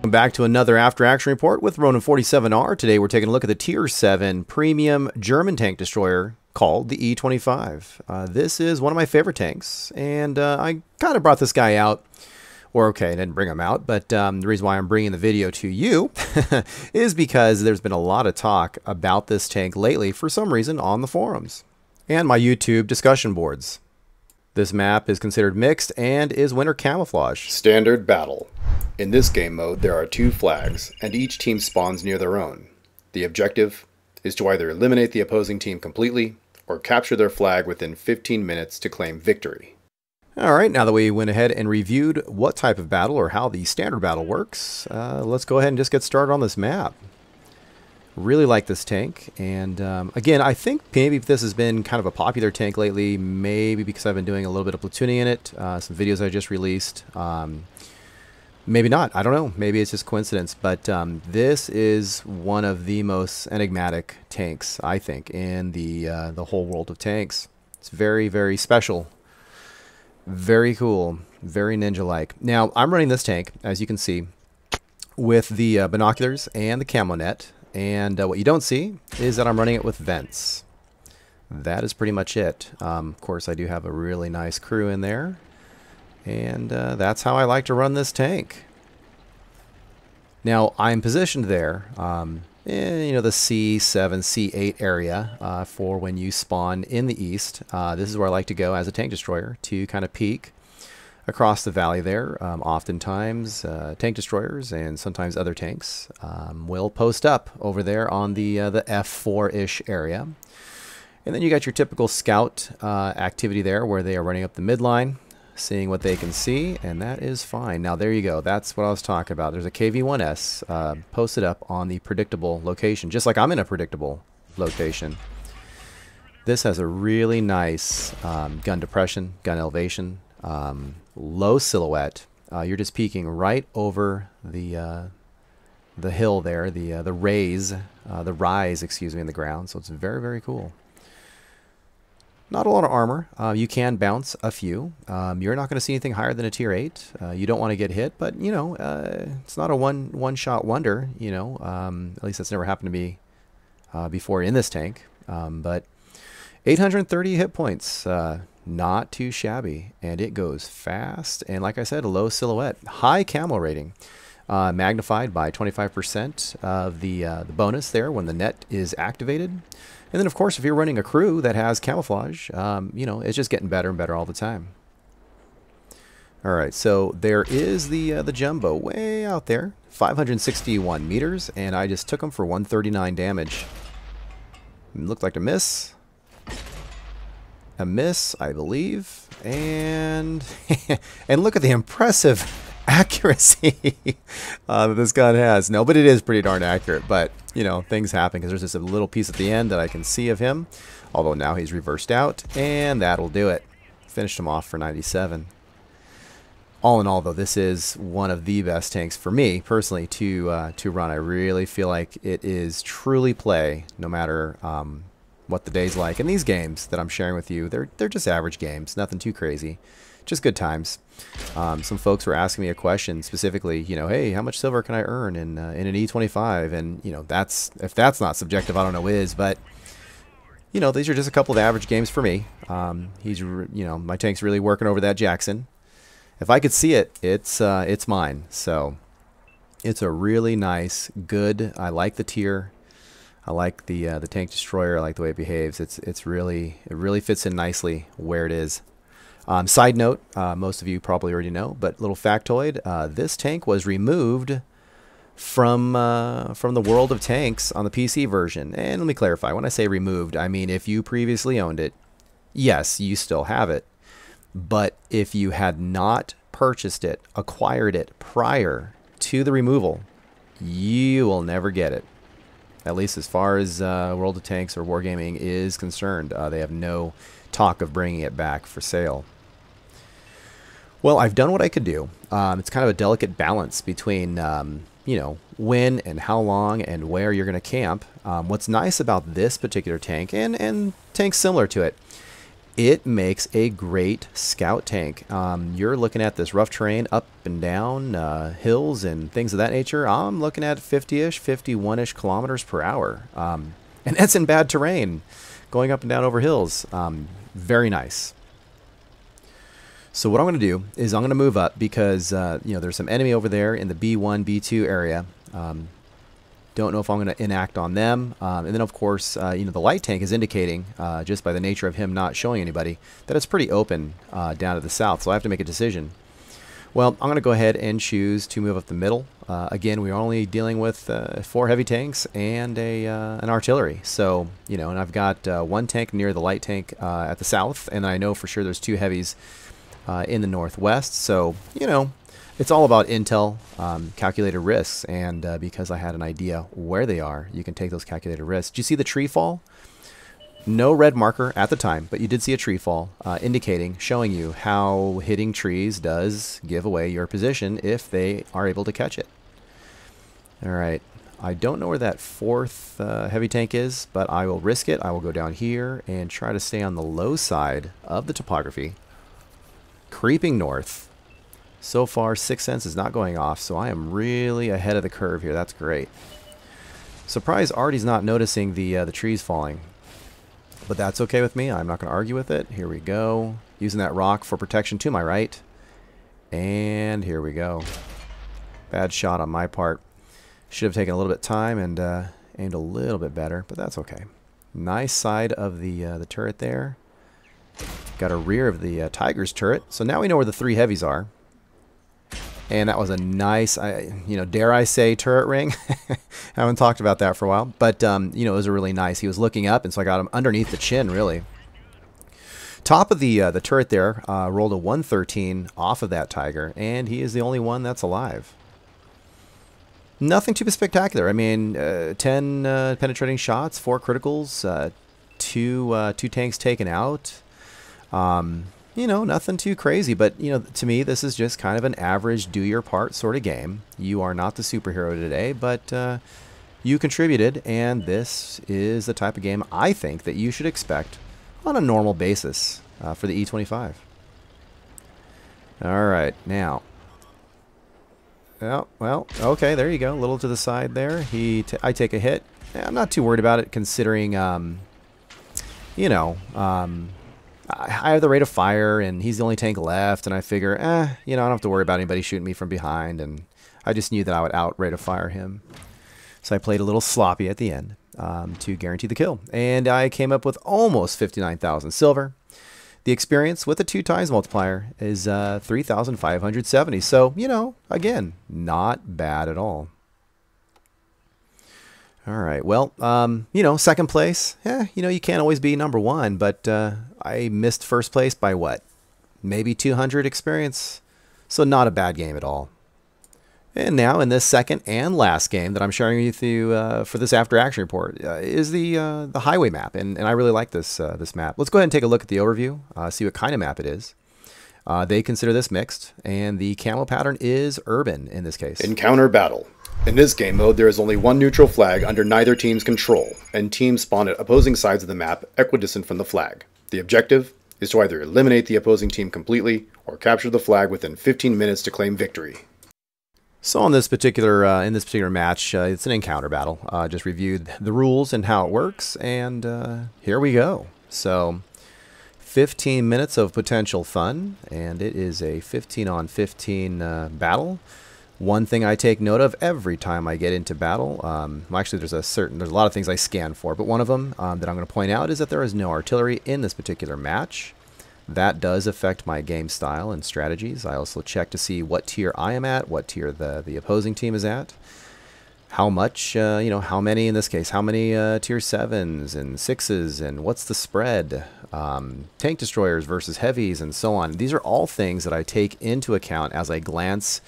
Welcome back to another After Action Report with Ronin 47R. Today we're taking a look at the Tier 7 premium German tank destroyer called the E-25. This is one of my favorite tanks, and I kind of brought this guy out. Or okay, I didn't bring him out, but the reason why I'm bringing the video to you is because there's been a lot of talk about this tank lately for some reason on the forums and my YouTube discussion boards. This map is considered mixed and is winter camouflage. Standard battle. In this game mode, there are 2 flags, and each team spawns near their own. The objective is to either eliminate the opposing team completely, or capture their flag within 15 minutes to claim victory. Alright, now that we went ahead and reviewed what type of battle or how the standard battle works, let's go ahead and just get started on this map. Really like this tank, and again, I think maybe this has been kind of a popular tank lately, maybe because I've been doing a little bit of platooning in it, some videos I just released. Maybe not. I don't know. Maybe it's just coincidence. But this is one of the most enigmatic tanks, I think, in the whole world of tanks. It's very, very special. Very cool. Very ninja-like. Now, I'm running this tank, as you can see, with the binoculars and the camo net. And what you don't see is that I'm running it with vents. That is pretty much it. Of course, I do have a really nice crew in there. And that's how I like to run this tank. Now, I'm positioned there, in, the C7, C8 area for when you spawn in the east. This is where I like to go as a tank destroyer to kind of peek across the valley there. Oftentimes, tank destroyers and sometimes other tanks will post up over there on the F4-ish area. And then you got your typical scout activity there where they are running up the midline, seeing what they can see, and that is fine. Now there you go, that's what I was talking about. There's a KV-1S posted up on the predictable location, just like I'm in a predictable location. This has a really nice gun depression, gun elevation, low silhouette. You're just peeking right over the hill there, the rise, excuse me, in the ground, so it's very, very cool. Not a lot of armor. You can bounce a few. You're not going to see anything higher than a tier 8. You don't want to get hit, but it's not a one-shot wonder. At least that's never happened to me before in this tank. But 830 hit points, not too shabby, and it goes fast. And like I said, a low silhouette, high camo rating, magnified by 25% of the bonus there when the net is activated. And then, of course, if you're running a crew that has camouflage, it's just getting better and better all the time. All right, so there is the jumbo way out there, 561 meters, and I just took him for 139 damage. It looked like a miss. A miss, I believe. And and look at the impressive accuracy that this gun has. No, but it is pretty darn accurate. But, things happen because there's just a little piece at the end that I can see of him. Although now he's reversed out, and that'll do it. Finished him off for 97. All in all, though, this is one of the best tanks for me, personally, to run. I really feel like it is truly play, no matter what the day's like. And these games that I'm sharing with you, they're just average games. Nothing too crazy. Just good times. Some folks were asking me a question specifically, hey, how much silver can I earn in an E-25? And, if that's not subjective, I don't know what is. But, these are just a couple of average games for me. My tank's really working over that Jackson. If I could see it, it's mine. So it's a really nice, good. I like the tier. I like the tank destroyer. I like the way it behaves. It really fits in nicely where it is. Side note, most of you probably already know, but little factoid, this tank was removed from the world of tanks on the PC version. And let me clarify, when I say removed, I mean if you previously owned it, yes, you still have it. But if you had not purchased it, acquired it prior to the removal, you will never get it. At least as far as World of Tanks or Wargaming is concerned, they have no talk of bringing it back for sale. Well, I've done what I could do. It's kind of a delicate balance between, when and how long and where you're going to camp. What's nice about this particular tank, and tanks similar to it, it makes a great scout tank. You're looking at this rough terrain, up and down, hills and things of that nature. I'm looking at 50-ish, 51-ish kilometers per hour. And that's in bad terrain, going up and down over hills. Very nice. So what I'm going to do is I'm going to move up because, you know, there's some enemy over there in the B1, B2 area. Don't know if I'm going to enact on them. And then, of course, you know, the light tank is indicating, just by the nature of him not showing anybody, that it's pretty open down to the south. So I have to make a decision. Well, I'm going to go ahead and choose to move up the middle. Again, we're only dealing with 4 heavy tanks and an artillery. So, you know, and I've got 1 tank near the light tank at the south, and I know for sure there's 2 heavies in the northwest. So, you know, it's all about intel, calculated risks, and because I had an idea where they are, you can take those calculated risks. Did you see the tree fall? No red marker at the time, but you did see a tree fall, indicating, showing you how hitting trees does give away your position if they are able to catch it. All right, I don't know where that 4th heavy tank is, but I will risk it. I will go down here and try to stay on the low side of the topography, creeping north. So far, 6th Sense is not going off, so I am really ahead of the curve here. That's great. Surprised Artie's not noticing the trees falling. But that's okay with me. I'm not going to argue with it. Here we go. Using that rock for protection to my right. And here we go. Bad shot on my part. Should have taken a little bit of time and aimed a little bit better, but that's okay. Nice side of the turret there. Got a rear of the Tiger's turret. So now we know where the 3 heavies are. And that was a nice, you know, dare I say, turret ring. Haven't talked about that for a while. But, you know, it was a really nice. He was looking up, and so I got him underneath the chin, really. Top of the turret there, rolled a 113 off of that Tiger, and he is the only one that's alive. Nothing too spectacular. I mean, 10 penetrating shots, 4 criticals, 2 tanks taken out. You know, nothing too crazy, but, you know, to me, this is just kind of an average do your part sort of game. You are not the superhero today, but you contributed, and this is the type of game I think that you should expect on a normal basis for the E-25. All right, now. Well, okay, there you go. A little to the side there. I take a hit. I'm not too worried about it, considering, you know, I have the rate of fire, and he's the only tank left, and I figure, you know, I don't have to worry about anybody shooting me from behind, and I just knew that I would out rate of fire him. So I played a little sloppy at the end to guarantee the kill, and I came up with almost 59,000 silver. The experience with the 2 times multiplier is 3,570, so, you know, again, not bad at all. All right, well, you know, 2nd place, you know, you can't always be number 1, but I missed 1st place by what? Maybe 200 experience, so not a bad game at all. And now in this 2nd and last game that I'm sharing with you for this after action report is the highway map, and I really like this this map. Let's go ahead and take a look at the overview, see what kind of map it is. They consider this mixed, and the camo pattern is urban in this case. Encounter battle. In this game mode, there is only 1 neutral flag under neither team's control, and teams spawn at opposing sides of the map equidistant from the flag. The objective is to either eliminate the opposing team completely or capture the flag within 15 minutes to claim victory. So on this particular in this particular match, it's an encounter battle. Just reviewed the rules and how it works, and here we go. So 15 minutes of potential fun, and it is a 15-on-15 battle. One thing I take note of every time I get into battle, actually there's a lot of things I scan for, but one of them that I'm going to point out is that there is no artillery in this particular match. That does affect my game style and strategies. I also check to see what tier I am at, what tier the opposing team is at, how much, you know, how many in this case, how many tier 7s and 6s, and what's the spread, tank destroyers versus heavies, and so on. These are all things that I take into account as I glance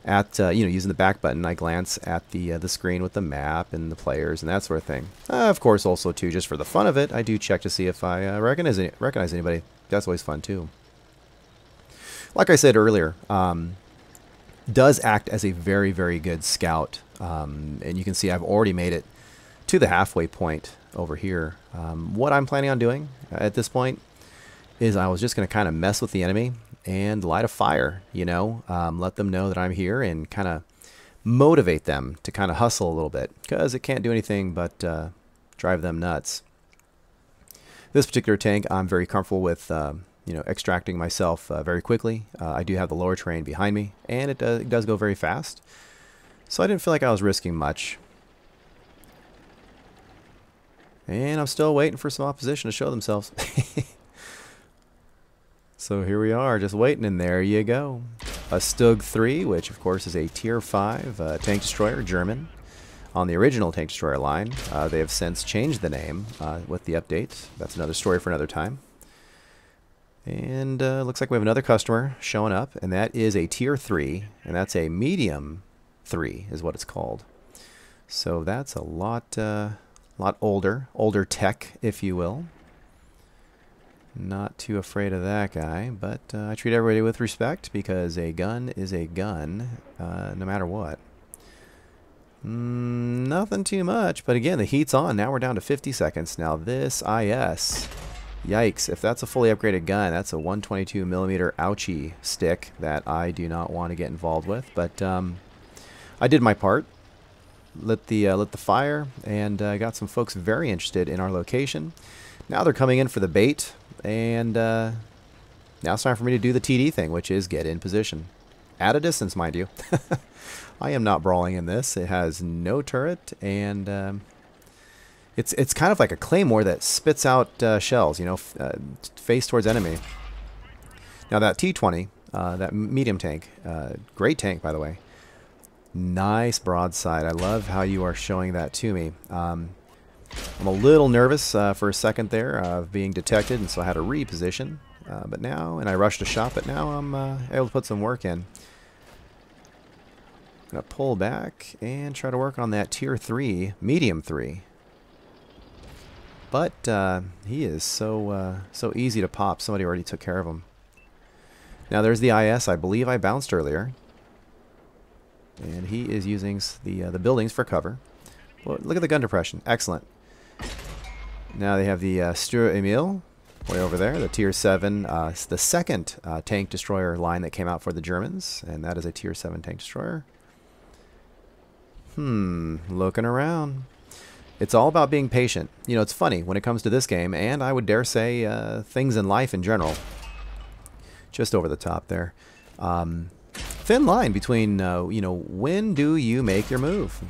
at, you know, using the back button, I glance at the screen with the map and the players and that sort of thing. Of course, also, too, just for the fun of it, I do check to see if I recognize anybody. That's always fun, too. Like I said earlier, does act as a very, very good scout. And you can see I've already made it to the halfway point over here. What I'm planning on doing at this point is I was just going to kind of mess with the enemy and light a fire, you know, let them know that I'm here and kind of motivate them to kind of hustle a little bit, because it can't do anything but drive them nuts. This particular tank I'm very comfortable with, you know, extracting myself very quickly. I do have the lower terrain behind me, and it does go very fast, so I didn't feel like I was risking much. And I'm still waiting for some opposition to show themselves. So here we are, just waiting, and there you go. A Stug 3, which of course is a Tier 5 tank destroyer, German. On the original tank destroyer line, they have since changed the name with the update. That's another story for another time. And looks like we have another customer showing up, and that is a Tier 3, and that's a Medium 3 is what it's called. So that's a lot older tech, if you will. Not too afraid of that guy, but I treat everybody with respect, because a gun is a gun, no matter what. Nothing too much, but again, the heat's on. Now we're down to 50 seconds. Now this IS, yikes, if that's a fully upgraded gun, that's a 122mm ouchie stick that I do not want to get involved with, but I did my part. Lit the fire, and got some folks very interested in our location. Now they're coming in for the bait, and now it's time for me to do the TD thing, which is get in position. At a distance, mind you. I am not brawling in this. It has no turret, and it's kind of like a claymore that spits out shells, you know, face towards enemy. Now that T-20, that medium tank, great tank, by the way. Nice broadside. I love how you are showing that to me. I'm a little nervous for a second there of being detected, and so I had to reposition. But now, and I rushed a shot, but now I'm able to put some work in. I'm going to pull back and try to work on that Tier 3, Medium 3. But he is so easy to pop. Somebody already took care of him. Now there's the IS. I believe I bounced earlier. And he is using the buildings for cover. Well, look at the gun depression. Excellent. Now they have the Stuart Emil way over there, the Tier 7, the second tank destroyer line that came out for the Germans, and that is a Tier 7 tank destroyer. Looking around. It's all about being patient. You know, it's funny when it comes to this game, and I would dare say things in life in general. Just over the top there. Thin line between, you know, when do you make your move?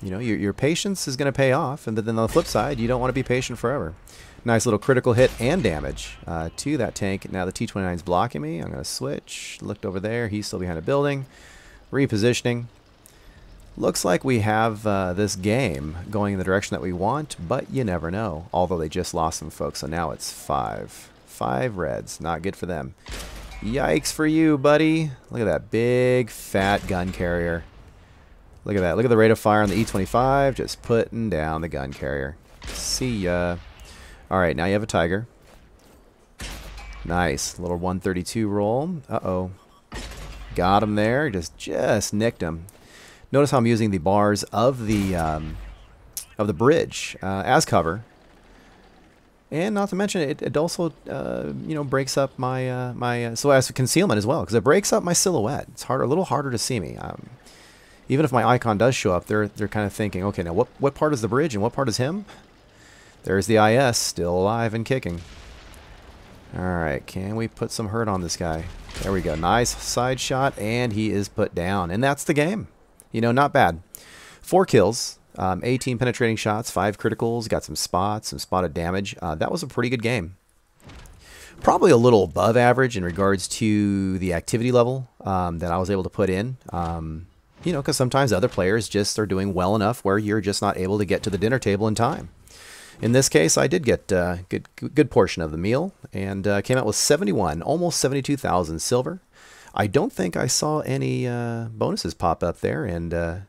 You know, your patience is going to pay off, and then on the flip side, you don't want to be patient forever. Nice little critical hit and damage to that tank. Now the T-29 is blocking me. I'm going to switch. Looked over there. He's still behind a building. Repositioning. Looks like we have this game going in the direction that we want, but you never know. Although they just lost some folks, so now it's 5. 5 reds. Not good for them. Yikes for you, buddy. Look at that big, fat gun carrier. Look at that. Look at the rate of fire on the E-25. Just putting down the gun carrier. See ya. Alright, now you have a Tiger. Nice. Little 132 roll. Uh-oh. Got him there. Just nicked him. Notice how I'm using the bars of the bridge as cover. And not to mention, it also, you know, breaks up my so as concealment as well, because it breaks up my silhouette. It's a little harder to see me. Even if my icon does show up, they're kind of thinking, okay, now what part is the bridge and what part is him? There's the IS, still alive and kicking. All right, can we put some hurt on this guy? There we go. Nice side shot, and he is put down, and that's the game. You know, not bad. 4 kills. 18 penetrating shots, 5 criticals, got some spots, some spotted damage. That was a pretty good game. Probably a little above average in regards to the activity level that I was able to put in. You know, because sometimes other players just are doing well enough where you're just not able to get to the dinner table in time. In this case, I did get a good portion of the meal, and came out with 71, almost 72,000 silver. I don't think I saw any bonuses pop up there, and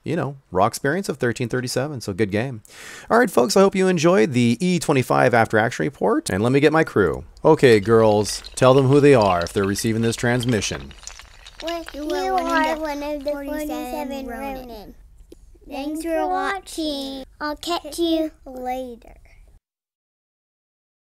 you know, raw experience of 1337, so good game. All right, folks, I hope you enjoyed the E-25 After Action Report, and let me get my crew. Okay, girls, tell them who they are if they're receiving this transmission. You are one of the 47 Ronin. Thanks for watching. I'll catch you later.